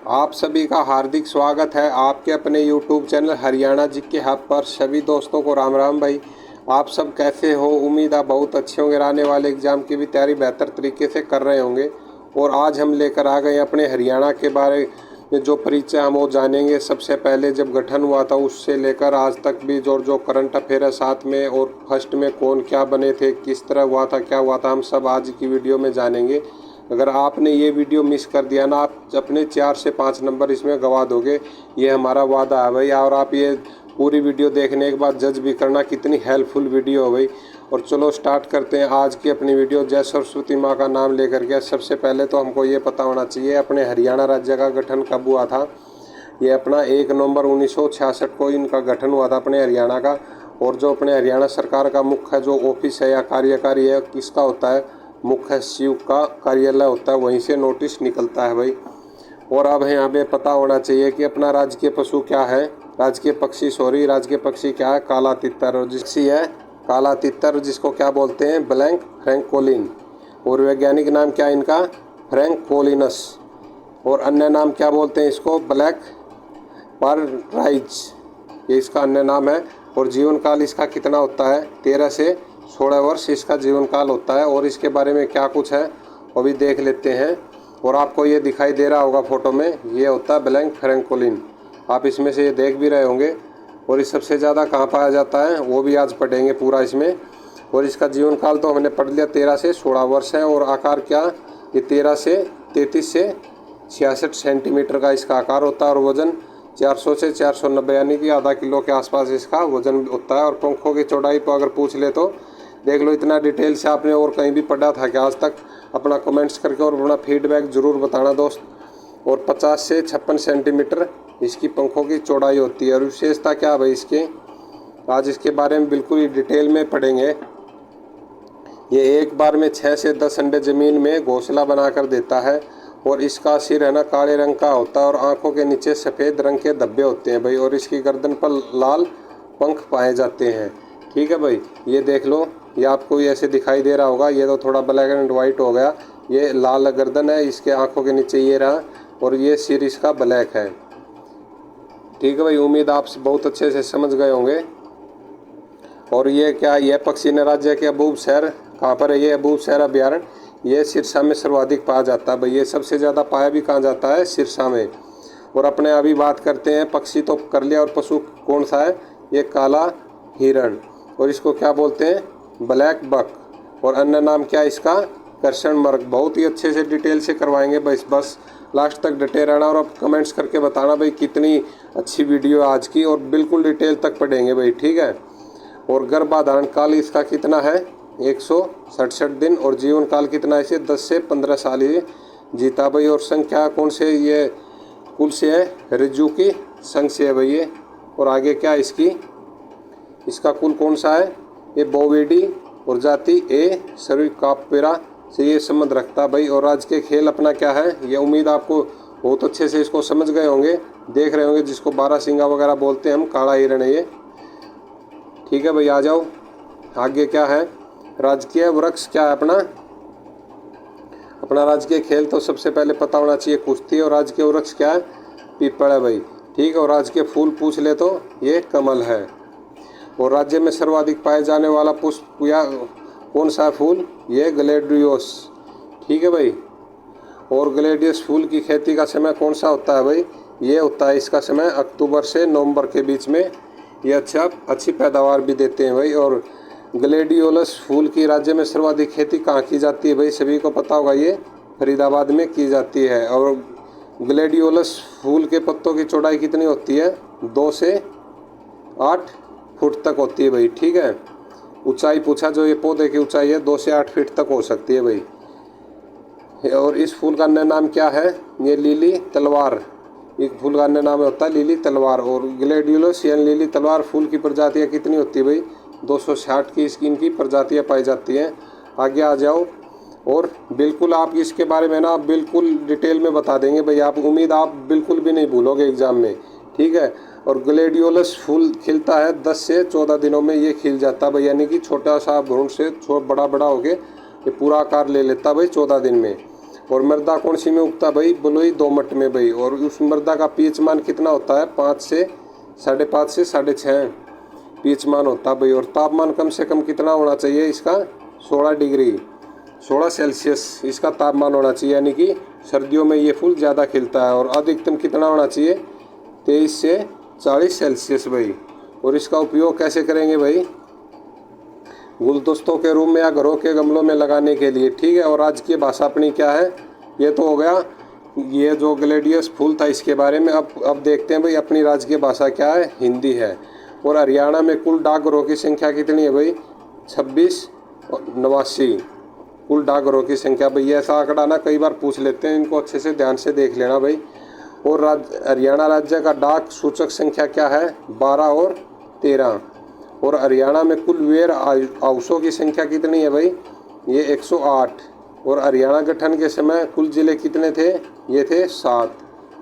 आप सभी का हार्दिक स्वागत है आपके अपने YouTube चैनल हरियाणा जी के हब पर। सभी दोस्तों को राम राम भाई। आप सब कैसे हो? उम्मीद है बहुत अच्छे होंगे। आने वाले एग्ज़ाम की भी तैयारी बेहतर तरीके से कर रहे होंगे। और आज हम लेकर आ गए अपने हरियाणा के बारे में जो परिचय हम वो जानेंगे। सबसे पहले जब गठन हुआ था उससे लेकर आज तक भी जो करंट अफेयर है साथ में, और फर्स्ट में कौन क्या बने थे, किस तरह हुआ था, क्या हुआ था, हम सब आज की वीडियो में जानेंगे। अगर आपने ये वीडियो मिस कर दिया ना, आप अपने 4 से 5 नंबर इसमें गंवा दोगे, ये हमारा वादा है भाई। और आप ये पूरी वीडियो देखने के बाद जज भी करना कितनी हेल्पफुल वीडियो है भाई। और चलो स्टार्ट करते हैं आज की अपनी वीडियो। जय सरस्वती माँ का नाम लेकर के। सबसे पहले तो हमको ये पता होना चाहिए अपने हरियाणा राज्य का गठन कब हुआ था। ये अपना 1 नवंबर 1966 को इनका गठन हुआ था अपने हरियाणा का। और जो अपने हरियाणा सरकार का मुख्य जो ऑफिस है या कार्यकारी है किसका होता है, मुख्य सचिव का कार्यालय होता है, वहीं से नोटिस निकलता है भाई। और अब यहाँ पे पता होना चाहिए कि अपना राजकीय पशु क्या है, राजकीय पक्षी क्या है, काला तितर। और जिसकी है काला तितर, जिसको क्या बोलते हैं, ब्लैक फ्रैंकोलिन। और वैज्ञानिक नाम क्या है इनका, फ्रैंकोलिनस। और अन्य नाम क्या बोलते हैं इसको, ब्लैक पर्राइज, ये इसका अन्य नाम है। और जीवन काल इसका कितना होता है, 13 से 16 वर्ष इसका जीवन काल होता है। और इसके बारे में क्या कुछ है वो भी देख लेते हैं। और आपको ये दिखाई दे रहा होगा फोटो में, ये होता है ब्लैक फ्रैंकोलिन। आप इसमें से ये देख भी रहे होंगे। और इस सबसे ज़्यादा कहाँ पाया जाता है वो भी आज पढ़ेंगे पूरा इसमें। और इसका जीवन काल तो हमने पढ़ लिया, 13 से 16 वर्ष है। और आकार क्या, ये 13 से 33 से 66 सेंटीमीटर का इसका आकार होता है। और वजन 400 से 490 यानी कि आधा किलो के आसपास इसका वजन होता है। और पंखों की चौड़ाई तो अगर पूछ ले तो देख लो, इतना डिटेल से आपने और कहीं भी पढ़ा था कि आज तक? अपना कमेंट्स करके और अपना फीडबैक ज़रूर बताना दोस्त। और 50 से 56 सेंटीमीटर इसकी पंखों की चौड़ाई होती है। और विशेषता क्या है भाई इसके, आज इसके बारे में बिल्कुल ही डिटेल में पढ़ेंगे। ये एक बार में 6 से 10 अंडे ज़मीन में घोंसला बनाकर देता है। और इसका सिर है ना काले रंग का होता है और आंखों के नीचे सफ़ेद रंग के धब्बे होते हैं भाई। और इसकी गर्दन पर लाल पंख पाए जाते हैं। ठीक है भाई, ये देख लो, ये आपको ये ऐसे दिखाई दे रहा होगा। ये तो थोड़ा ब्लैक एंड वाइट हो गया। ये लाल गर्दन है, इसके आंखों के नीचे ये रहा। और ये सिर इसका ब्लैक है। ठीक है भाई, उम्मीद आप बहुत अच्छे से समझ गए होंगे। और ये क्या, ये पक्षी ने राज्य के अबूब शहर कहाँ पर है, ये अबूब शहर अभ्यारण्य, ये सिरसा में सर्वाधिक पाया जाता है भाई। ये सबसे ज़्यादा पाया भी कहाँ जाता है, सिरसा में। और अपने अभी बात करते हैं, पक्षी तो कर लिया, और पशु कौन सा है, ये काला हिरण। और इसको क्या बोलते हैं, ब्लैक बक। और अन्य नाम क्या है इसका, कर्षण मृग। बहुत ही अच्छे से डिटेल से करवाएंगे बस लास्ट तक डटे रहना। और अब कमेंट्स करके बताना भाई कितनी अच्छी वीडियो आज की, और बिल्कुल डिटेल तक पढ़ेंगे भाई, ठीक है। और गर्भाधारण काल इसका कितना है, 167 दिन। और जीवन काल कितना है इसे, 10 से 15 साल ये जीता भाई। और संख्या कौन से, ये कुल से है, रिजू की संघ से है भाई ये। और आगे क्या इसकी, इसका कुल कौन सा है, ये बोविडी। और जाति ए सर्विकापेरा से ये संबंध रखता भाई। और आज के खेल अपना क्या है, ये उम्मीद आपको बहुत अच्छे से इसको समझ गए होंगे, देख रहे होंगे, जिसको 12 सिंगा वगैरह बोलते हैं हम, काला हिरण है ये। ठीक है भाई, आ जाओ आगे क्या है, राजकीय वृक्ष क्या है अपना राजकीय खेल तो सबसे पहले पता होना चाहिए कुश्ती। और राजकीय वृक्ष क्या है, पीपल है भाई, ठीक है। और राजकीय फूल पूछ ले तो ये कमल है। और राज्य में सर्वाधिक पाए जाने वाला पुष्प या कौन सा फूल, ये ग्लेडियोस, ठीक है भाई। और ग्लेडियस फूल की खेती का समय कौन सा होता है भाई, ये होता है इसका समय अक्टूबर से नवंबर के बीच में। ये अच्छी पैदावार भी देते हैं भाई। और ग्लेडियोलस फूल की राज्य में सर्वाधिक खेती कहाँ की जाती है भाई, सभी को पता होगा, ये फरीदाबाद में की जाती है। और ग्लेडियोलस फूल के पत्तों की चौड़ाई कितनी होती है, 2 से 8 फुट तक होती है भाई, ठीक है। ऊंचाई पूछा, जो ये पौधे की ऊंचाई है 2 से 8 फीट तक हो सकती है भाई। और इस फूल का अन्य नाम क्या है, ये लिली तलवार, एक फूल का अन्य नाम होता है लिली तलवार। और ग्लेडियोलस यानी लिली तलवार फूल की प्रजातियाँ कितनी होती है भाई, 260 की इसकी इनकी प्रजातियाँ पाई जाती हैं। आगे आ जाओ, और बिल्कुल आप इसके बारे में ना आप बिल्कुल डिटेल में बता देंगे भाई, आप उम्मीद आप बिल्कुल भी नहीं भूलोगे एग्जाम में, ठीक है। और ग्लेडियोलस फूल खिलता है 10 से 14 दिनों में ये खिल जाता है भाई, यानी कि छोटा सा भ्रूण से बड़ा होके ये पूरा आकार ले लेता भाई 14 दिन में। और मृदा कौन सी में उगता भाई, बलुई दोमट में भाई। और उस मृदा का पीएच मान कितना होता है, 5 से 5.5 से 6.5 पीएच मान होता है भाई। और तापमान कम से कम कितना होना चाहिए इसका, 16 डिग्री 16 सेल्सियस इसका तापमान होना चाहिए, यानी कि सर्दियों में ये फूल ज़्यादा खिलता है। और अधिकतम कितना होना चाहिए, 23 से 40 सेल्सियस भाई। और इसका उपयोग कैसे करेंगे भाई, गुलदस्तों के रूप में या घरों के गमलों में लगाने के लिए, ठीक है। और आज की भाषा अपनी क्या है, ये तो हो गया ये जो ग्लेडियस फूल था इसके बारे में। अब देखते हैं भाई अपनी राज्य की भाषा क्या है, हिंदी है। और हरियाणा में कुल डाकघरों की संख्या कितनी है भाई, 2689 कुल डाकघरों की संख्या भाई। ऐसा आंकड़ा ना कई बार पूछ लेते हैं, इनको अच्छे से ध्यान से देख लेना भाई। और हरियाणा राज्य का डाक सूचक संख्या क्या है, 12 और 13। और हरियाणा में कुल वेयर हाउसों की संख्या कितनी है भाई, ये 108। और हरियाणा गठन के समय कुल जिले कितने थे, ये थे 7।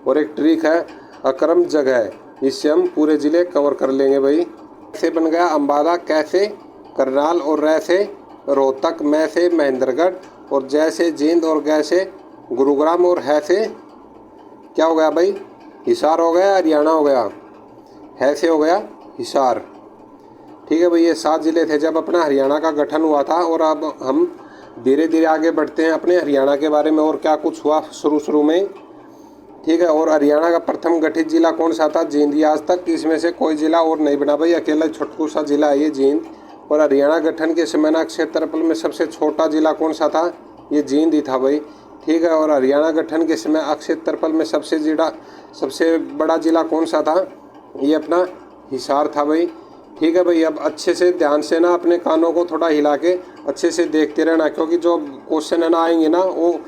और एक ट्रिक है अक्रम जगह, इससे हम पूरे जिले कवर कर लेंगे भाई। कैसे बन गया अम्बाला, कैसे करनाल, और रै से रोहतक, मैं से महेंद्रगढ़, और जय से जींद, और गै से गुरुग्राम, और है से क्या हो गया भाई, हिसार हो गया, हरियाणा हो गया, है से हो गया हिसार, ठीक है भाई। ये 7 ज़िले थे जब अपना हरियाणा का गठन हुआ था। और अब हम धीरे धीरे आगे बढ़ते हैं अपने हरियाणा के बारे में और क्या कुछ हुआ शुरू में, ठीक है। और हरियाणा का प्रथम गठित जिला कौन सा था, जींद। आज तक इसमें से कोई जिला और नहीं बना भाई, अकेला छोटकू सा जिला है ये जींद। और हरियाणा गठन के समय ना क्षेत्रफल में सबसे छोटा जिला कौन सा था, ये जींद ही था भाई, ठीक है। और हरियाणा गठन के समय क्षेत्रफल में सबसे बड़ा जिला कौन सा था, ये अपना हिसार था भाई, ठीक है भाई। अब अच्छे से ध्यान से ना अपने कानों को थोड़ा हिला के अच्छे से देखते रहना, क्योंकि जो क्वेश्चन है ना आएंगे ना वो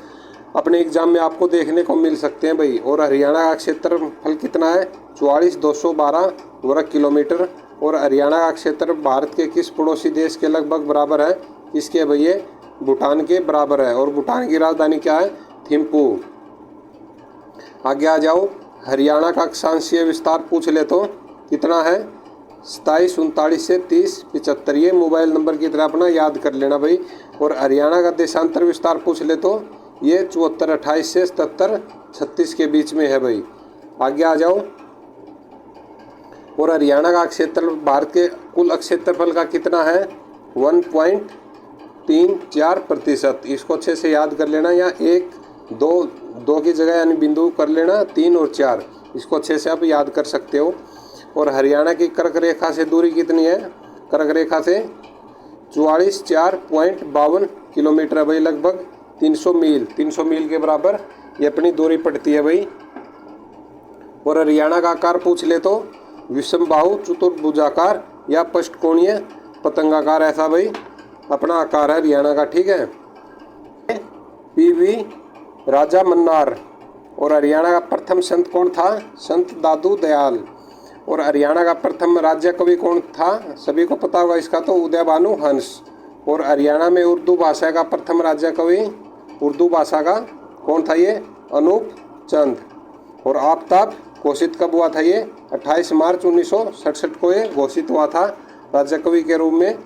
अपने एग्जाम में आपको देखने को मिल सकते हैं भाई। और हरियाणा का क्षेत्रफल कितना है, 44,212 वर्ग किलोमीटर। और हरियाणा का क्षेत्र भारत के किस पड़ोसी देश के लगभग बराबर है, किसके भाई, ये भूटान के बराबर है। और भूटान की राजधानी क्या है, थिम्पू। आगे आ जाओ, हरियाणा का अक्षांशीय विस्तार पूछ ले तो कितना है, 27 39 से 30 75। ये मोबाइल नंबर की तरह अपना याद कर लेना भाई। और हरियाणा का देशांतर विस्तार पूछ ले तो ये 74 28 से 77 36 के बीच में है भाई। आगे आ जाओ, और हरियाणा का क्षेत्र भारत के कुल क्षेत्रफल का कितना है, 1.34%। इसको अच्छे से याद कर लेना, या 1 2 की जगह यानी बिंदु कर लेना 3 और 4, इसको अच्छे से आप याद कर सकते हो। और हरियाणा की कर्क रेखा से दूरी कितनी है, कर्क रेखा से 44,452 किलोमीटर है भाई, लगभग 300 मील के बराबर ये अपनी दूरी पड़ती है भाई। और हरियाणा का आकार पूछ ले तो विषमबाहु चतुर्भुजाकार या पष्टकोणीय पतंगाकार, ऐसा भाई अपना आकार है हरियाणा का, ठीक है। पीवी राजा मन्नार। और हरियाणा का प्रथम संत कौन था, संत दादू दयाल। और हरियाणा का प्रथम राज्य कवि कौन था, सभी को पता होगा इसका तो, उदय भानु हंस। और हरियाणा में उर्दू भाषा का प्रथम राज्य कवि, उर्दू भाषा का कौन था, ये अनूप चंद। और आफ्ताब घोषित कब हुआ था, ये 28 मार्च 1967 को ये घोषित हुआ था राज्य कवि के रूप में।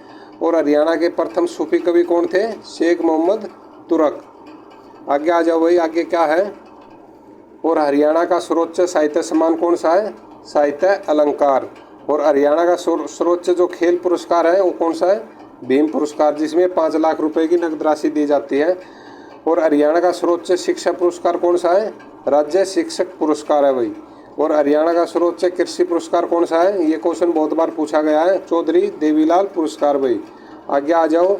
और हरियाणा के प्रथम सूफी कवि कौन थे, शेख मोहम्मद तुरक। आगे आ जाओ भाई, आगे क्या है। और हरियाणा का सर्वोच्च साहित्य सम्मान कौन सा है, साहित्य अलंकार। और हरियाणा का सर्वोच्च जो खेल पुरस्कार है वो कौन सा है, भीम पुरस्कार, जिसमें 5 लाख रुपए की नकद राशि दी जाती है। और हरियाणा का सर्वोच्च शिक्षा पुरस्कार कौन सा है, राज्य शिक्षक पुरस्कार है भाई। और हरियाणा का सर्वोच्च कृषि पुरस्कार कौन सा है, ये क्वेश्चन बहुत बार पूछा गया है, चौधरी देवीलाल पुरस्कार भाई। आगे आ जाओ,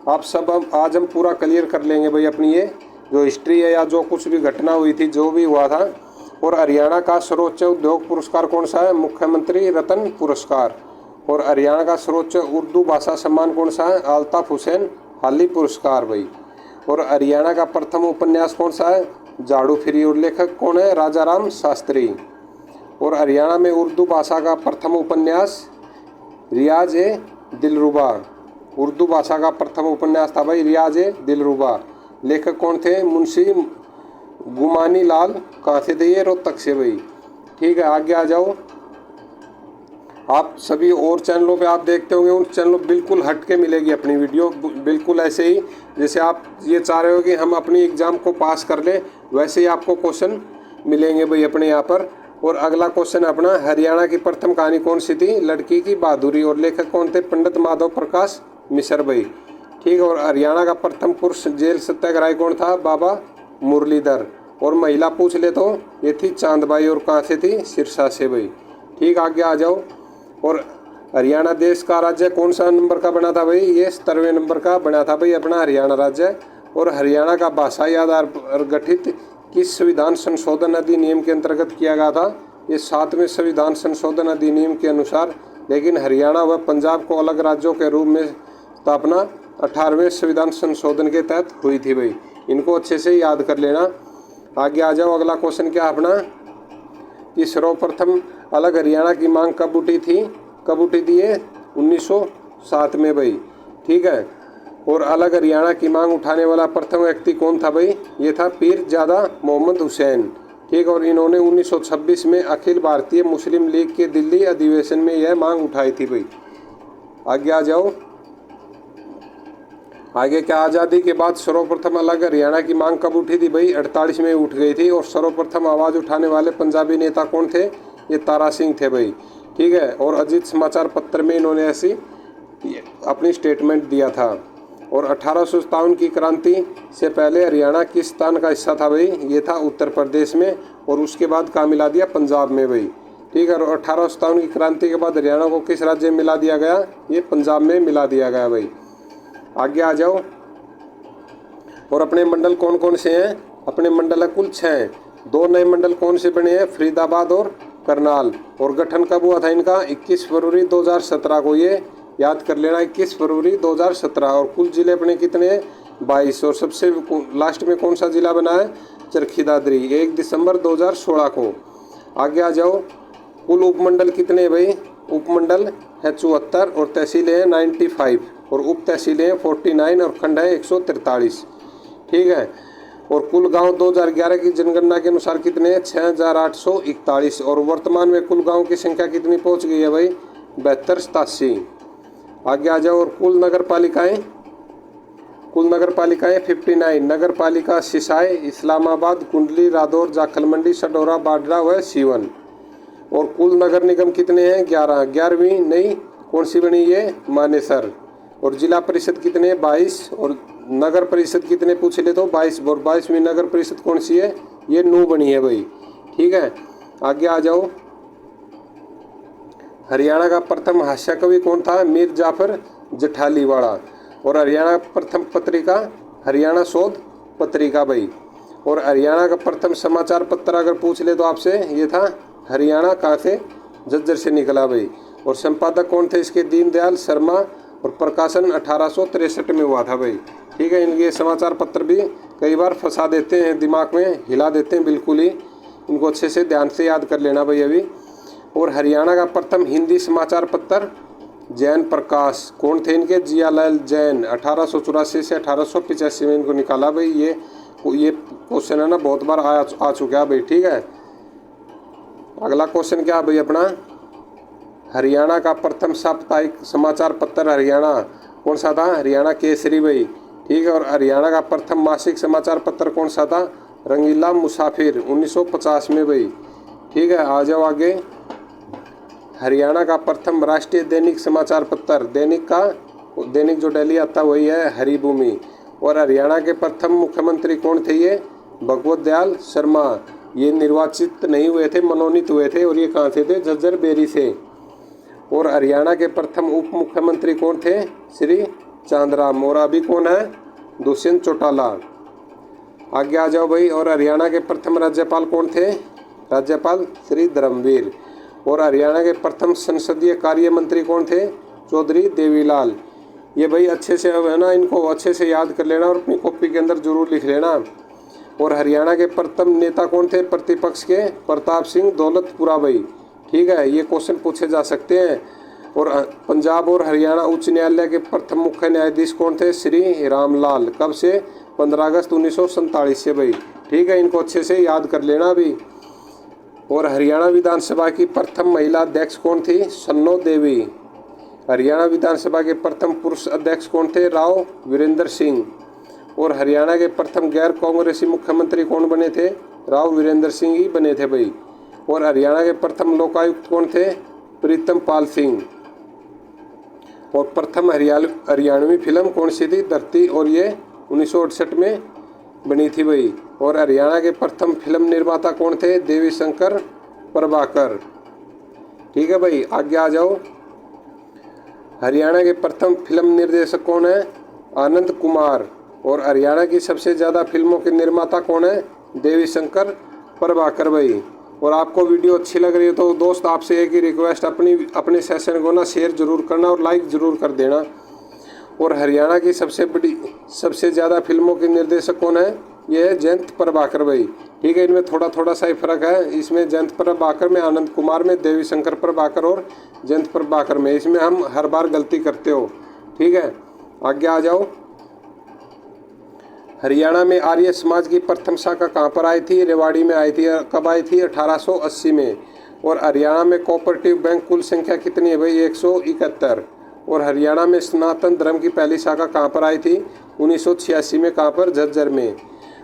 आप सब आज हम पूरा क्लियर कर लेंगे भाई अपनी ये जो हिस्ट्री है या जो कुछ भी घटना हुई थी, जो भी हुआ था। और हरियाणा का सर्वोच्च उद्योग पुरस्कार कौन सा है, मुख्यमंत्री रत्न पुरस्कार। और हरियाणा का सर्वोच्च उर्दू भाषा सम्मान कौन सा है, अल्ताफ हुसैन हाली पुरस्कार भाई। और हरियाणा का प्रथम उपन्यास कौन सा है, झाड़ू फिरी। और लेखक कौन है, राजा राम शास्त्री। और हरियाणा में उर्दू भाषा का प्रथम उपन्यास रियाज ए दिलरुबा, उर्दू भाषा का प्रथम उपन्यास था भाई रियाज ए दिलरुबा। लेखक कौन थे, मुंशी गुमानी लाल। कहाँ से थे ये, रोहतक से भाई, ठीक है। आगे आ जाओ, आप सभी और चैनलों पे आप देखते होंगे, उन चैनलों बिल्कुल हट के मिलेगी अपनी वीडियो, बिल्कुल ऐसे ही जैसे आप ये चाह रहे हो कि हम अपनी एग्ज़ाम को पास कर लें, वैसे ही आपको क्वेश्चन मिलेंगे भाई अपने यहाँ पर। और अगला क्वेश्चन अपना, हरियाणा की प्रथम कहानी कौन सी थी? लड़की की बहादुरी। और लेखक कौन थे? पंडित माधव प्रकाश मिश्र भाई। ठीक है। और हरियाणा का प्रथम पुरुष जेल सत्याग्रही कौन था? बाबा मुरलीधर। और महिला पूछ ले तो ये थी चांदबाई। और कहाँ से थी? सिरसा से भाई। ठीक, आगे आ जाओ। और हरियाणा देश का राज्य कौन सा नंबर का बना था भाई? ये 17वें नंबर का बना था भाई अपना हरियाणा राज्य। और हरियाणा का भाषाई आधार पर गठित किस संविधान संशोधन अधिनियम के अंतर्गत किया गया था? ये 7वें संविधान संशोधन अधिनियम के अनुसार। लेकिन हरियाणा व पंजाब को अलग राज्यों के रूप में स्थापना 18वें संविधान संशोधन के तहत हुई थी भाई। इनको अच्छे से याद कर लेना। आगे आ जाओ। अगला क्वेश्चन क्या अपना, कि सर्वप्रथम अलग हरियाणा की मांग कब उठी थी? कब उठी थी ये? 1907 में भाई। ठीक है। और अलग हरियाणा की मांग उठाने वाला प्रथम व्यक्ति कौन था भाई? ये था पीरजादा मोहम्मद हुसैन। ठीक। और इन्होंने 1926 में अखिल भारतीय मुस्लिम लीग के दिल्ली अधिवेशन में यह मांग उठाई थी भाई। आगे आ जाओ। आगे क्या, आज़ादी के बाद सर्वप्रथम अलग हरियाणा की मांग कब उठी थी भाई? 48 में उठ गई थी। और सर्वप्रथम आवाज़ उठाने वाले पंजाबी नेता कौन थे? ये तारा सिंह थे भाई। ठीक है। और अजीत समाचार पत्र में इन्होंने ऐसी अपनी स्टेटमेंट दिया था। और 1857 की क्रांति से पहले हरियाणा किस स्थान का हिस्सा था भाई? ये था उत्तर प्रदेश में। और उसके बाद कहाँ मिला दिया? पंजाब में भाई। ठीक है। और 1857 की क्रांति के बाद हरियाणा को किस राज्य में मिला दिया गया? ये पंजाब में मिला दिया गया भाई। आगे आ जाओ। और अपने मंडल कौन कौन से हैं? अपने मंडल है कुल 6। 2 नए मंडल कौन से बने हैं? फरीदाबाद और करनाल। और गठन कब हुआ था इनका? 21 फरवरी 2017 को। ये याद कर लेना, 21 फरवरी 2017। और कुल जिले अपने कितने हैं? 22। और सबसे लास्ट में कौन सा जिला बना है? चरखी दादरी, 1 दिसंबर 2016 को। आगे आ जाओ। कुल उपमंडल कितने हैं भाई? उपमंडल है 74 और तहसीलें हैं 95 और उप तहसीलें हैं 49 और खंड है 143। ठीक है। और कुल गांव 2011 की जनगणना के अनुसार कितने हैं? 6841। और वर्तमान में कुल गांव की संख्या कितनी पहुंच गई है भाई? 7287। आगे आ जाओ। और कुल नगर पालिकाएँ 59। नगर पालिका सिसाई, इस्लामाबाद, कुंडली, रादौर, जाखल मंडी, सडोरा, बाडरा व सीवन। और कुल नगर निगम कितने हैं? 11। 11वीं नई कौन सी बनी? ये मानेसर। और जिला परिषद कितने? 22। और नगर परिषद कितने पूछ ले तो? 22। और 22वीं नगर परिषद कौन सी है? ये नू बनी है भाई। ठीक है। आगे आ जाओ। हरियाणा का प्रथम हास्य कवि कौन था? मीर जाफर जठालीवाड़ा। और हरियाणा का प्रथम पत्रिका हरियाणा शोध पत्रिका भाई। और हरियाणा का प्रथम समाचार पत्र अगर पूछ ले तो आपसे, ये था हरियाणा कहाँ से? झज्जर से निकला भाई। और संपादक कौन थे इसके? दीनदयाल शर्मा। और प्रकाशन 1863 में हुआ था भाई। ठीक है। इनके समाचार पत्र भी कई बार फंसा देते हैं, दिमाग में हिला देते हैं बिल्कुल ही। इनको अच्छे से ध्यान से याद कर लेना भाई अभी। और हरियाणा का प्रथम हिंदी समाचार पत्र जैन प्रकाश। कौन थे इनके? जियालाल जैन। 1884 से 1885 में इनको निकाला भाई। ये क्वेश्चन है ना, बहुत बार आ चुका है भाई। ठीक है। अगला क्वेश्चन क्या भाई अपना, हरियाणा का प्रथम साप्ताहिक समाचार पत्र हरियाणा कौन सा था? हरियाणा केसरी भाई। ठीक है। और हरियाणा का प्रथम मासिक समाचार पत्र कौन सा था? रंगीला मुसाफिर, 1950 में भाई। ठीक है। आ जाओ आगे। हरियाणा का प्रथम राष्ट्रीय दैनिक समाचार पत्र, दैनिक जो डेली आता वही है हरिभूमि। और हरियाणा के प्रथम मुख्यमंत्री कौन थे? ये भगवत दयाल शर्मा। ये निर्वाचित नहीं हुए थे, मनोनीत हुए थे। और ये कहाँ से थे? झज्जर बेरी से। और हरियाणा के प्रथम उप मुख्यमंत्री कौन थे? श्री चांदराम। और अभी कौन है? दुष्यंत चौटाला। आगे आ जाओ भाई। और हरियाणा के प्रथम राज्यपाल कौन थे? राज्यपाल श्री धर्मवीर। और हरियाणा के प्रथम संसदीय कार्य मंत्री कौन थे? चौधरी देवीलाल। ये भाई अच्छे से है ना, इनको अच्छे से याद कर लेना और अपनी कॉपी के अंदर जरूर लिख लेना। और हरियाणा के प्रथम नेता कौन थे प्रतिपक्ष के? प्रताप सिंह दौलतपुरा भाई। ठीक है। ये क्वेश्चन पूछे जा सकते हैं। और पंजाब और हरियाणा उच्च न्यायालय के प्रथम मुख्य न्यायाधीश कौन थे? श्री रामलाल। कब से? 15 अगस्त 1947 से भाई। ठीक है। इनको अच्छे से याद कर लेना अभी। और हरियाणा विधानसभा की प्रथम महिला अध्यक्ष कौन थी? सन्नो देवी। हरियाणा विधानसभा के प्रथम पुरुष अध्यक्ष कौन थे? राव वीरेंद्र सिंह। और हरियाणा के प्रथम गैर कांग्रेसी मुख्यमंत्री कौन बने थे? राव वीरेंद्र सिंह ही बने थे भाई। और हरियाणा के प्रथम लोकायुक्त कौन थे? प्रीतम पाल सिंह। और प्रथम हरियाणवी फिल्म कौन सी थी? धरती, और ये 1968 में बनी थी भाई। और हरियाणा के प्रथम फिल्म निर्माता कौन थे? देवी शंकर प्रभाकर। ठीक है भाई, आगे आ जाओ। हरियाणा के प्रथम फिल्म निर्देशक कौन है? आनंद कुमार। और हरियाणा की सबसे ज़्यादा फिल्मों के निर्माता कौन है? देवी शंकर प्रभाकर भाई। और आपको वीडियो अच्छी लग रही है तो दोस्त आपसे एक ही रिक्वेस्ट, अपने सेशन को ना शेयर जरूर करना और लाइक ज़रूर कर देना। और हरियाणा की सबसे ज़्यादा फिल्मों के निर्देशक कौन है? ये है जयंत प्रभाकर भाई। ठीक है, इनमें थोड़ा सा ही फर्क है। इसमें जयंत प्रभाकर में, आनंद कुमार में, देवी शंकर प्रभाकर और जयंत प्रभाकर में, इसमें हम हर बार गलती करते हो। ठीक है, आगे आ जाओ। हरियाणा में आर्य समाज की प्रथम शाखा कहाँ पर आई थी? रेवाड़ी में आई थी। कब आई थी? 1880 में। और हरियाणा में कोऑपरेटिव बैंक कुल संख्या कितनी है भाई? 171। और हरियाणा में सनातन धर्म की पहली शाखा कहाँ पर आई थी? 1986 में। कहाँ पर? झज्जर में।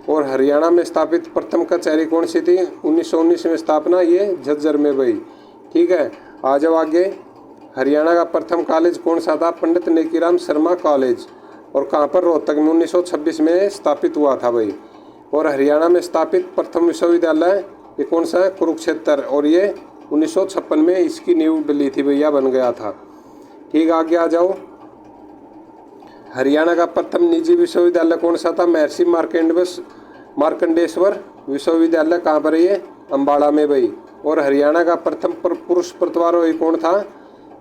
और हरियाणा में स्थापित प्रथम कचहरी कौन सी थी? 1919 में स्थापना, ये झज्जर में भाई। ठीक है, आ जाओ आगे। हरियाणा का प्रथम कॉलेज कौन सा था? पंडित नेकीराम शर्मा कॉलेज। और कहाँ पर? रोहतक में 1926 में स्थापित हुआ था भाई। और हरियाणा में स्थापित प्रथम विश्वविद्यालय ये कौन सा है? कुरुक्षेत्र। और ये 1956 में इसकी नींव डली थी भैया, बन गया था। ठीक, आगे आ जाओ। हरियाणा का प्रथम निजी विश्वविद्यालय कौन सा था? महर्षि मार्कंडेश्वर विश्वविद्यालय। कहाँ पर है ये? अम्बाड़ा में भाई। और हरियाणा का प्रथम पुरुष पर्वतारोही कौन था?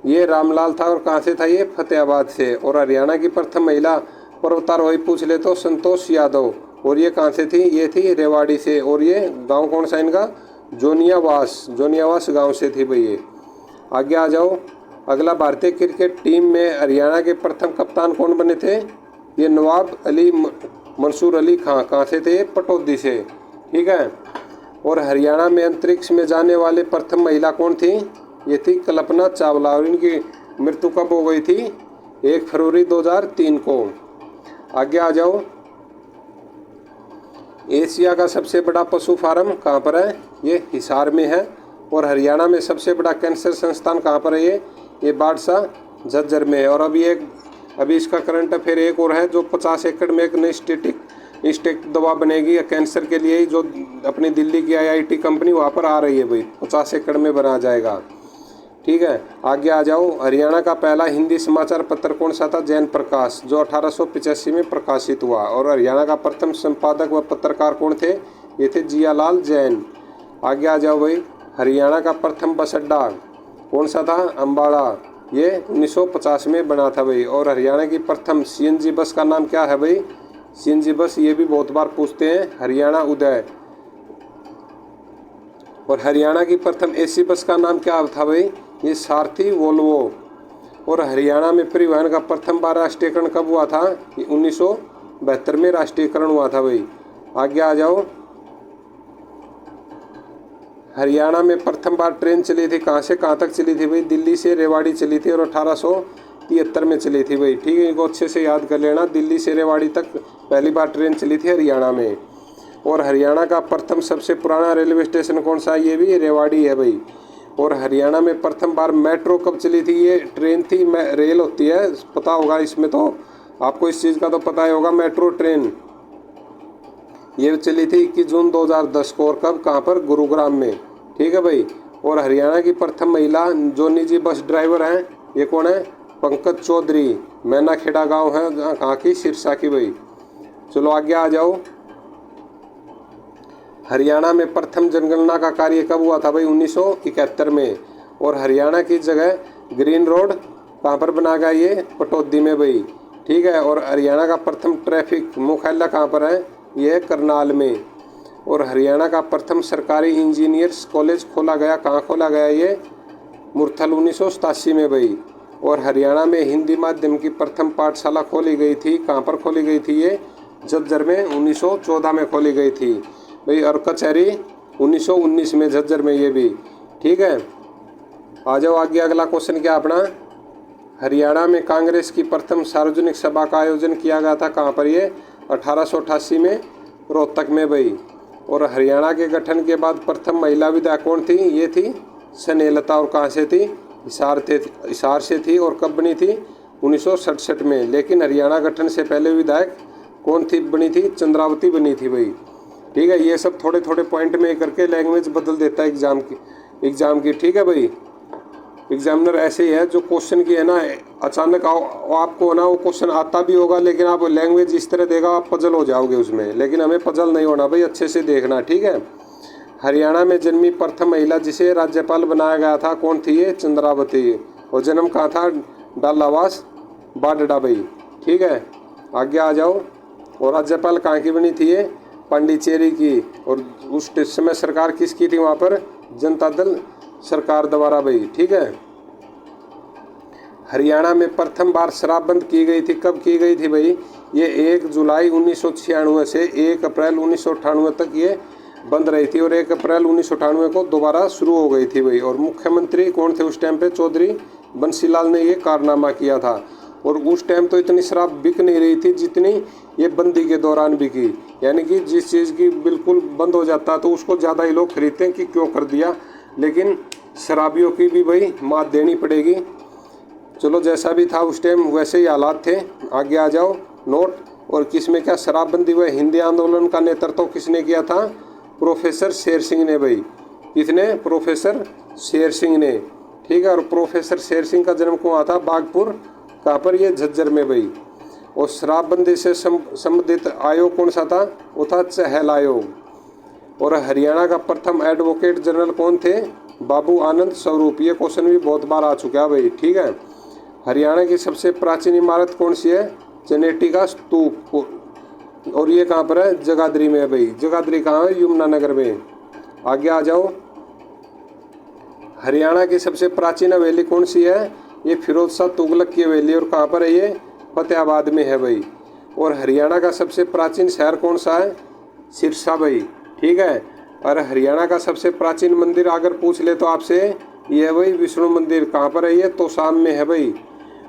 ये रामलाल था। और कहाँ से था ये? फतेहाबाद से। और हरियाणा की प्रथम महिला पर्वतारोही पूछ ले तो संतोष यादव। और ये कहाँ से थी? ये थी रेवाड़ी से। और ये गांव कौन सा इनका? जोनियावास गांव से थी भाई ये। आगे आ जाओ। अगला, भारतीय क्रिकेट टीम में हरियाणा के प्रथम कप्तान कौन बने थे? ये नवाब अली मंसूर अली खां। कहाँ से थे? पटौदी से। ठीक है। और हरियाणा में अंतरिक्ष में जाने वाले प्रथम महिला कौन थी? ये थी कल्पना चावला। और इनकी मृत्यु कब हो गई थी? 1 फरवरी 2003 को। आगे आ जाओ। एशिया का सबसे बड़ा पशु फार्म कहाँ पर है? ये हिसार में है। और हरियाणा में सबसे बड़ा कैंसर संस्थान कहाँ पर है? ये बादशाह झज्जर में है। और अभी इसका करंट अफेयर एक और है, जो 50 एकड़ में एक नई स्टेट दवा बनेगी कैंसर के लिए, जो अपनी दिल्ली की IIT कंपनी वहाँ पर आ रही है भाई। 50 एकड़ में बना जाएगा। ठीक है, आगे आ जाओ। हरियाणा का पहला हिंदी समाचार पत्र कौन सा था? जैन प्रकाश, जो 1885 में प्रकाशित हुआ। और हरियाणा का प्रथम संपादक व पत्रकार कौन थे? ये थे जियालाल जैन। आगे आ जाओ भाई। हरियाणा का प्रथम बस अड्डा कौन सा था? अम्बाड़ा, ये 1950 में बना था भाई। और हरियाणा की प्रथम CNG बस का नाम क्या है भाई? CNG बस, ये भी बहुत बार पूछते हैं, हरियाणा उदय। और हरियाणा की प्रथम AC बस का नाम क्या था भाई? ये सारथी वोल्वो। और हरियाणा में परिवहन का प्रथम बार राष्ट्रीयकरण कब हुआ था? ये 1972 में राष्ट्रीयकरण हुआ था भाई। आगे आ जाओ। हरियाणा में प्रथम बार ट्रेन चली थी, कहाँ से कहाँ तक चली थी भाई? दिल्ली से रेवाड़ी चली थी। और 1873 में चली थी भाई। ठीक है, इनको अच्छे से याद कर लेना। दिल्ली से रेवाड़ी तक पहली बार ट्रेन चली थी हरियाणा में। और हरियाणा का प्रथम सबसे पुराना रेलवे स्टेशन कौन सा है? ये भी रेवाड़ी है भाई। और हरियाणा में प्रथम बार मेट्रो कब चली थी? ये ट्रेन थी, रेल होती है, पता होगा इसमें तो आपको, इस चीज़ का तो पता ही होगा। मेट्रो ट्रेन ये चली थी 21 जून 2010 को। और कब? कहाँ पर? गुरुग्राम में। ठीक है भाई। और हरियाणा की प्रथम महिला जो निजी बस ड्राइवर हैं, ये कौन है? पंकज चौधरी। मैनाखेड़ा गाँव है कहाँ की? सिरसा की भाई। चलो आगे आ जाओ। हरियाणा में प्रथम जनगणना का कार्य कब हुआ था भाई? 1971 में। और हरियाणा की जगह ग्रीन रोड कहाँ पर बना गया? ये पटौदी में भाई। ठीक है। और हरियाणा का प्रथम ट्रैफिक मुख्यालय कहाँ पर है? ये करनाल में। और हरियाणा का प्रथम सरकारी इंजीनियर्स कॉलेज खोला गया, कहाँ खोला गया? ये मुरथल 1987 में भाई। और हरियाणा में हिंदी माध्यम की प्रथम पाठशाला खोली गई थी, कहाँ पर खोली गई थी? ये झज्जर में 1914 में खोली गई थी भाई। और कचहरी 1919 में झज्जर में, ये भी ठीक है। आ जाओ आगे, अगला क्वेश्चन क्या अपना, हरियाणा में कांग्रेस की प्रथम सार्वजनिक सभा का आयोजन किया गया था कहाँ पर, ये 1888 में रोहतक में भाई। और हरियाणा के गठन के बाद प्रथम महिला विधायक कौन थी, ये थी स्नेहलता। और कहाँ से थी, हिसार से थी। और कब बनी थी, 1967 में। लेकिन हरियाणा गठन से पहले विधायक कौन थी बनी थी, चंद्रावती बनी थी भाई, ठीक है। ये सब थोड़े थोड़े पॉइंट में करके लैंग्वेज बदल देता है एग्जाम की, ठीक है भाई। एग्जामिनर ऐसे ही है, जो क्वेश्चन की है ना अचानक आपको ना वो क्वेश्चन आता भी होगा, लेकिन आप लैंग्वेज इस तरह देगा आप पजल हो जाओगे उसमें। लेकिन हमें पजल नहीं होना भाई, अच्छे से देखना, ठीक है। हरियाणा में जन्मी प्रथम महिला जिसे राज्यपाल बनाया गया था कौन थी, ये चंद्रावती। और जन्म कहाँ था, डालावास बाडडा भाई, ठीक है। आगे आ जाओ। और राज्यपाल कहाँ की बनी थी, ये पांडिचेरी की। और उस समय सरकार किसकी थी वहाँ पर, जनता दल सरकार द्वारा भाई, ठीक है। हरियाणा में प्रथम बार शराब बंद की गई थी, कब की गई थी भाई, ये 1 जुलाई 1996 से 1 अप्रैल 1998 तक ये बंद रही थी। और 1 अप्रैल 1998 को दोबारा शुरू हो गई थी भाई। और मुख्यमंत्री कौन थे उस टाइम पे, चौधरी बंसीलाल ने ये कारनामा किया था। और उस टाइम तो इतनी शराब बिक नहीं रही थी जितनी ये बंदी के दौरान बिकी। यानी कि जिस चीज़ की बिल्कुल बंद हो जाता तो उसको ज़्यादा ही लोग खरीदते हैं कि क्यों कर दिया, लेकिन शराबियों की भी भाई मात देनी पड़ेगी। चलो जैसा भी था उस टाइम वैसे ही हालात थे। आगे आ जाओ नोट। और किसमें क्या शराबबंदी हुई, हिंदी आंदोलन का नेतृत्व किसने किया था, प्रोफेसर शेर सिंह ने भाई। किसने, प्रोफेसर शेर सिंह ने, ठीक है। और प्रोफेसर शेर सिंह का जन्म कहाँ था, बागपुर, कहाँ पर, ये झज्जर में भाई। और शराबबंदी से संबंधित आयोग कौन सा था, वो था चहल आयोग। और हरियाणा का प्रथम एडवोकेट जनरल कौन थे, बाबू आनंद स्वरूप। ये क्वेश्चन भी बहुत बार आ चुका है भाई, ठीक है। हरियाणा की सबसे प्राचीन इमारत कौन सी है, चनेटी का स्तूप। और ये कहाँ पर है, जगाधरी में है भाई। जगाधरी कहाँ है, यमुनानगर में। आगे आ जाओ। हरियाणा की सबसे प्राचीन हवेली कौन सी है, ये फिरोज शाह तुगलक की हवेली। और कहाँ पर है, ये फतेहाबाद में है भाई। और हरियाणा का सबसे प्राचीन शहर कौन सा है, सिरसा भाई, ठीक है। और हरियाणा का सबसे प्राचीन मंदिर अगर पूछ ले तो आपसे, ये है भाई विष्णु मंदिर। कहाँ पर है, ये तोशाम में है भाई।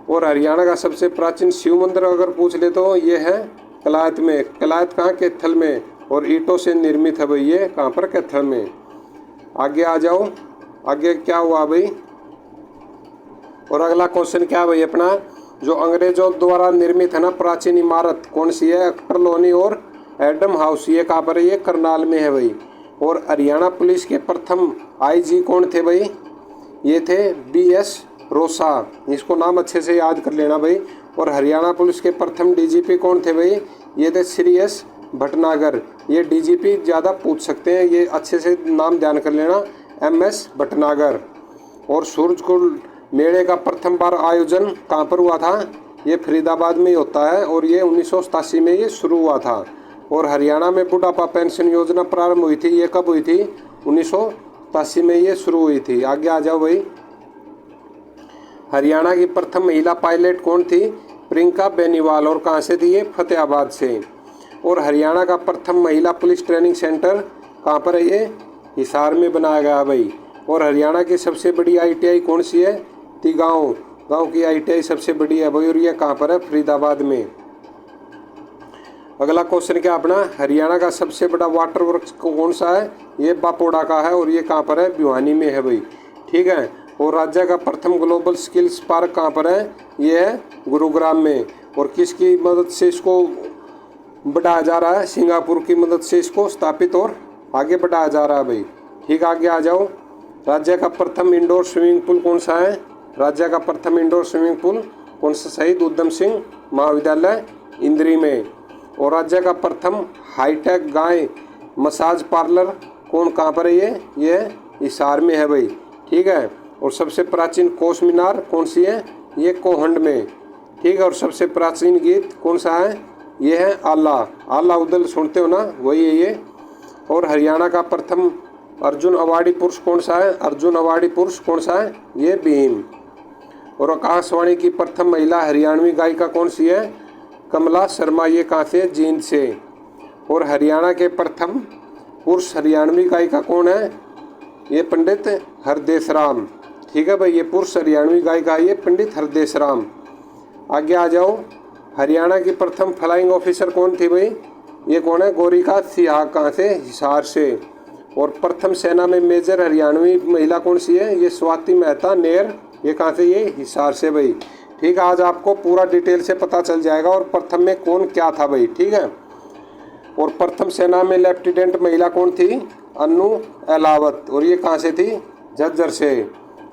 और हरियाणा का सबसे प्राचीन शिव मंदिर अगर पूछ ले तो ये है कलायत में। कलायत कहाँ, कैथल में। और ईंटों से निर्मित है भाई, ये कहाँ पर, कैथल में। आगे आ जाओ। आगे क्या हुआ भाई, और अगला क्वेश्चन क्या भाई अपना, जो अंग्रेजों द्वारा निर्मित है ना प्राचीन इमारत कौन सी है, अकबर लोनी और एडम हाउस। ये कहाँ पर है, ये करनाल में है भाई। और हरियाणा पुलिस के प्रथम आईजी कौन थे भाई, ये थे BS रोसा। इसको नाम अच्छे से याद कर लेना भाई। और हरियाणा पुलिस के प्रथम DGP कौन थे भाई, ये थे श्री S भटनागर। ये DGP ज़्यादा पूछ सकते हैं, ये अच्छे से नाम ध्यान कर लेना, MS भटनागर। और सूरजकुंड मेले का प्रथम बार आयोजन कहाँ पर हुआ था, ये फरीदाबाद में ही होता है। और ये 1987 में ये शुरू हुआ था। और हरियाणा में बुढ़ापा पेंशन योजना प्रारंभ हुई थी, ये कब हुई थी, 1987 में ये शुरू हुई थी। आगे आ जाओ भाई। हरियाणा की प्रथम महिला पायलट कौन थी, प्रियंका बेनीवाल। और कहाँ से थी, ये फतेहाबाद से। और हरियाणा का प्रथम महिला पुलिस ट्रेनिंग सेंटर कहाँ पर है, ये हिसार में बनाया गया भाई। और हरियाणा की सबसे बड़ी ITI कौन सी है, तिगांव गांव की ITI सबसे बड़ी है भाई। और ये कहाँ पर है, फरीदाबाद में। अगला क्वेश्चन क्या अपना, हरियाणा का सबसे बड़ा वाटर वर्क्स कौन सा है, ये बापोड़ा का है। और ये कहाँ पर है, भिवानी में है भाई, ठीक है। और राज्य का प्रथम ग्लोबल स्किल्स पार्क कहाँ पर है, ये है गुरुग्राम में। और किसकी मदद से इसको बढ़ाया जा रहा है, सिंगापुर की मदद से इसको स्थापित और आगे बढ़ाया जा रहा है भाई, ठीक। आगे आ जाओ। राज्य का प्रथम इंडोर स्विमिंग पूल कौन सा है, राज्य का प्रथम इंडोर स्विमिंग पूल कौन सा, शहीद उधम सिंह महाविद्यालय इंद्री में। और राज्य का प्रथम हाईटेक गाय मसाज पार्लर कहाँ पर है, ये हिसार में है भाई, ठीक है। और सबसे प्राचीन कोस मीनार कौन सी है, ये कोहंड में, ठीक है। और सबसे प्राचीन गीत कौन सा है, ये है आला आला उदल, सुनते हो ना, वही है ये। और हरियाणा का प्रथम अर्जुन अवार्डी पुरुष कौन सा है, अर्जुन अवार्डी पुरुष कौन सा है, ये भीम। और आकाशवाणी की प्रथम महिला हरियाणवी गायिका कौन सी है, कमला शर्मा। ये कहाँ से, जींद से। और हरियाणा के प्रथम पुरुष हरियाणवी गायिका कौन है? ये पंडित हरदेश राम। ठीक है भाई, ये पुरुष हरियाणवी गायिका है ये पंडित हरदेश राम। आगे आ जाओ, हरियाणा की प्रथम फ्लाइंग ऑफिसर कौन थी भाई? ये कौन है? गौरिका सिहाग। कहाँ से? हिसार से। और प्रथम सेना में मेजर हरियाणवी महिला कौन सी है? ये स्वाति मेहता नेर। ये कहाँ से? ये हिसार से भाई। ठीक है, आज आपको पूरा डिटेल से पता चल जाएगा और प्रथम में कौन क्या था भाई। ठीक है, और प्रथम सेना में लेफ्टिनेंट महिला कौन थी? अन्नू अहलावत। और ये कहाँ से थी? झज्जर से।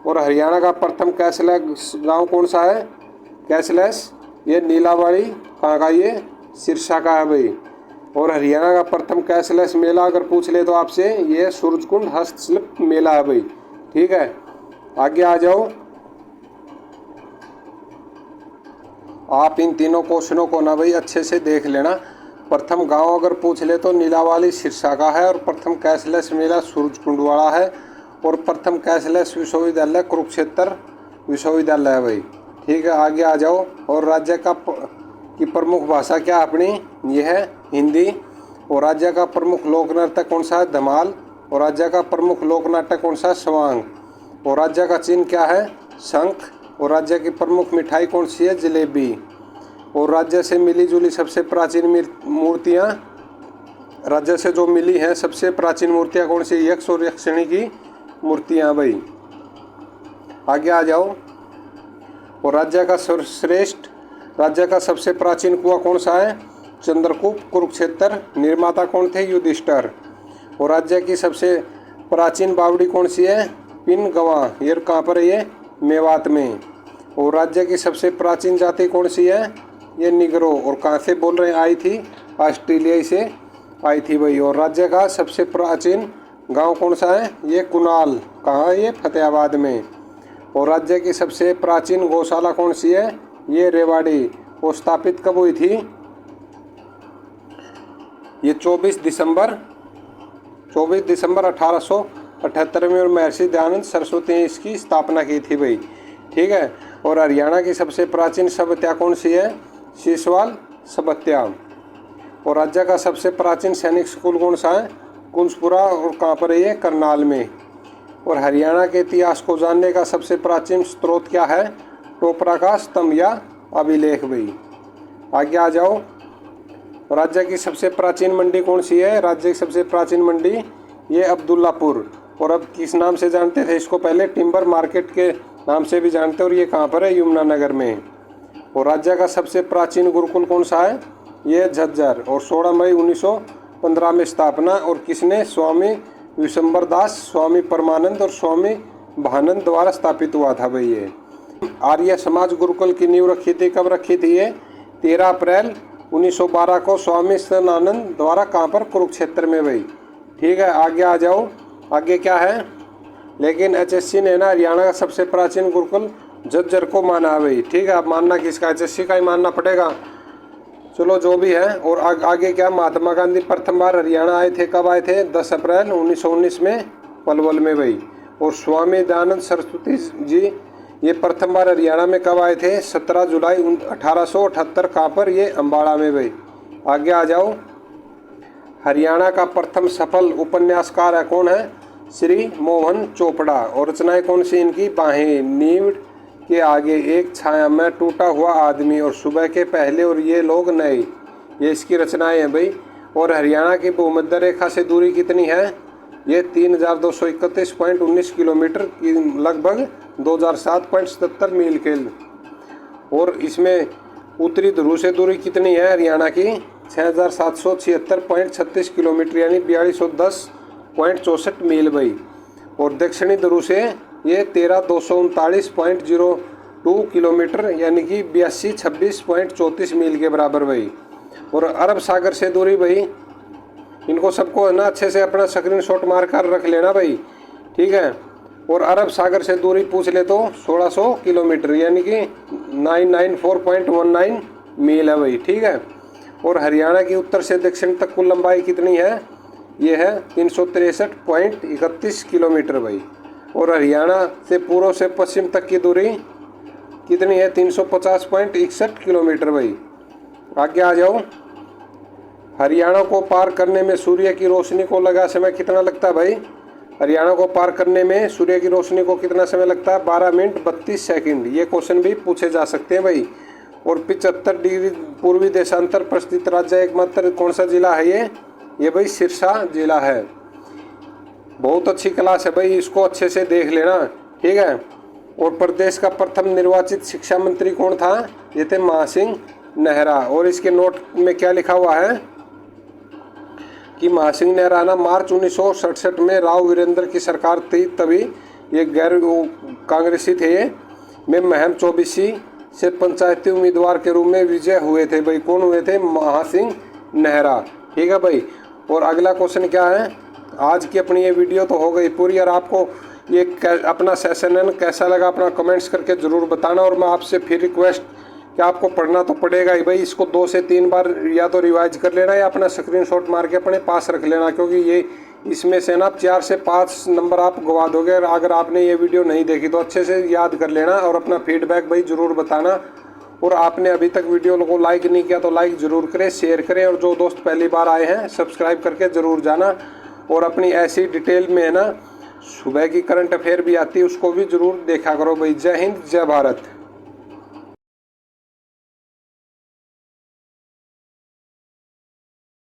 और हरियाणा का प्रथम कैशलेस गांव कौन सा है? कैशलेस, ये नीलावाड़ी। कहाँ का? ये सिरसा का है भाई। और हरियाणा का प्रथम कैशलेस मेला अगर पूछ ले तो आपसे, ये सूरजकुंड हस्तशिल्प मेला है भाई। ठीक है, आगे आ जाओ। आप इन तीनों क्वेश्चनों को ना भाई अच्छे से देख लेना। प्रथम गांव अगर पूछ ले तो नीलावाली सिरसा का है, और प्रथम कैशलेस मेला सूरजकुंड वाला है, और प्रथम कैशलेस विश्वविद्यालय कुरुक्षेत्र विश्वविद्यालय है भाई। ठीक है, आगे आ जाओ। और राज्य की प्रमुख भाषा क्या अपनी? यह है हिंदी। और राज्य का प्रमुख लोक नृत्य कौन सा है? धमाल। और राज्य का प्रमुख लोक नाटक कौन सा है? स्वांग। और राज्य का चिन्ह क्या है? शंख। और राज्य की प्रमुख मिठाई कौन सी है? जलेबी। और राज्य से मिली जुली सबसे प्राचीन मूर्तियाँ, राज्य से जो मिली हैं सबसे प्राचीन मूर्तियाँ कौन सी? यक्ष और यक्षिणी की मूर्तियाँ भाई। आगे आ जाओ। और राज्य का सर्वश्रेष्ठ, राज्य का सबसे प्राचीन कुआं कौन सा है? चंद्रकूप कुरुक्षेत्र। निर्माता कौन थे? युधिष्ठिर। और राज्य की सबसे प्राचीन बावड़ी कौन सी है? पिनगवा। ये कहाँ पर है? ये मेवात में। और राज्य की सबसे प्राचीन जाति कौन सी है? ये निग्रो। और कहाँ से बोल रहे हैं? आई थी ऑस्ट्रेलिया से आई थी भाई। और राज्य का सबसे प्राचीन गांव कौन सा है? ये कुनाल। कहाँ है? ये फतेहाबाद में। और राज्य की सबसे प्राचीन गौशाला कौन सी है? ये रेवाड़ी। वो स्थापित कब हुई थी? ये 24 दिसंबर 1878 में। और महर्षि दयानंद सरस्वती ने इसकी स्थापना की थी भाई। ठीक है, और हरियाणा की सबसे प्राचीन सभ्यता कौन सी है? शिशवाल सभ्यता। और राज्य का सबसे प्राचीन सैनिक स्कूल कौन सा है? कुंजपुरा। और कहाँ पर है? ये करनाल में। और हरियाणा के इतिहास को जानने का सबसे प्राचीन स्रोत क्या है? टोपरा का स्तंभ या अभिलेख भाई। आगे आ जाओ। राज्य की सबसे प्राचीन मंडी कौन सी है? राज्य की सबसे प्राचीन मंडी ये अब्दुल्लापुर। और अब किस नाम से जानते थे इसको? पहले टिम्बर मार्केट के नाम से भी जानते। और ये कहाँ पर है? यमुनानगर में। और राज्य का सबसे प्राचीन गुरुकुल कौन सा है? ये झज्जर। और 16 मई 1915 में स्थापना। और किसने? स्वामी विशंबर दास, स्वामी परमानंद और स्वामी भानंद द्वारा स्थापित हुआ था भाई। ये आर्य समाज गुरुकुल की नींव रखी थी, कब रखी थी? ये 13 अप्रैल 1912 को स्वामी सनानंद द्वारा। कहाँ पर? कुरुक्षेत्र में भाई। ठीक है, आगे आ जाओ। आगे क्या है? लेकिन एचएससी ने ना हरियाणा का सबसे प्राचीन गुरुकुल झज्जर को माना है भाई। ठीक है, अब मानना किसका? एचएससी का ही मानना पड़ेगा। चलो जो भी है। और आगे क्या? महात्मा गांधी प्रथम बार हरियाणा आए थे, कब आए थे? 10 अप्रैल 1919 में पलवल में भाई। और स्वामी दयानंद सरस्वती जी ये प्रथम बार हरियाणा में कब आए थे? 17 जुलाई 1878। कहाँ पर? ये अम्बाड़ा में भाई। आगे आ जाओ। हरियाणा का प्रथम सफल उपन्यासकार है कौन है? श्री मोहन चोपड़ा। और रचनाएं कौन सी इनकी? बाहें, नींव के आगे, एक छाया में, टूटा हुआ आदमी और सुबह के पहले और ये लोग नए। ये इसकी रचनाएं हैं भाई। और हरियाणा की भूमध्य रेखा से दूरी कितनी है? ये 3231.19 किलोमीटर की, लगभग 2007.77 मील के। और इसमें उत्तरी ध्रुव से दूरी कितनी है हरियाणा की? 6776.36 किलोमीटर यानी 4210.64 मील भाई। और दक्षिणी ध्रुव से ये 13239.02 किलोमीटर यानी कि 8226.34 मील के बराबर भाई। और अरब सागर से दूरी भाई, इनको सबको है ना अच्छे से अपना स्क्रीनशॉट मार कर रख लेना भाई। ठीक है, और अरब सागर से दूरी पूछ ले तो 1600 किलोमीटर यानी कि 994.19 मील है भाई। ठीक है, और हरियाणा की उत्तर से दक्षिण तक कुल लंबाई कितनी है? ये है 363.31 किलोमीटर भाई। और हरियाणा से पूर्व से पश्चिम तक की दूरी कितनी है? 350.61 किलोमीटर भाई। आगे आ जाओ। हरियाणा को पार करने में सूर्य की रोशनी को लगा समय कितना लगता है भाई? हरियाणा को पार करने में सूर्य की रोशनी को कितना समय लगता है? 12 मिनट 32 सेकंड। ये क्वेश्चन भी पूछे जा सकते हैं भाई। और 75 डिग्री पूर्वी देशांतर पर स्थित राज्य एकमात्र कौन सा जिला है ये भाई सिरसा जिला है। बहुत अच्छी क्लास है भाई, इसको अच्छे से देख लेना, ठीक है। और प्रदेश का प्रथम निर्वाचित शिक्षा मंत्री कौन था? ये थे महासिंह नेहरा। और इसके नोट में क्या लिखा हुआ है कि महासिंह नेहरा ना मार्च 1967 में राव वीरेंद्र की सरकार थी, तभी ये गैर कांग्रेसी थे ये, में महम चौबीसी से पंचायती उम्मीदवार के रूप में विजय हुए थे भाई। कौन हुए थे? महासिंह नेहरा, ठीक है भाई। और अगला क्वेश्चन क्या है? आज की अपनी ये वीडियो तो हो गई पूरी। और आपको ये अपना सेशन कैसा लगा अपना कमेंट्स करके ज़रूर बताना। और मैं आपसे फिर रिक्वेस्ट कि आपको पढ़ना तो पड़ेगा ही भाई, इसको 2 से 3 बार या तो रिवाइज कर लेना या अपना स्क्रीनशॉट मार के अपने पास रख लेना, क्योंकि ये इसमें से ना 4 से 5 नंबर आप गवा दोगे अगर आपने ये वीडियो नहीं देखी। तो अच्छे से याद कर लेना और अपना फीडबैक भाई ज़रूर बताना। और आपने अभी तक वीडियो को लाइक नहीं किया तो लाइक ज़रूर करें, शेयर करें। और जो दोस्त पहली बार आए हैं सब्सक्राइब करके ज़रूर जाना। और अपनी ऐसी डिटेल में है ना सुबह की करंट अफेयर भी आती है, उसको भी ज़रूर देखा करो भाई। जय हिंद, जय भारत।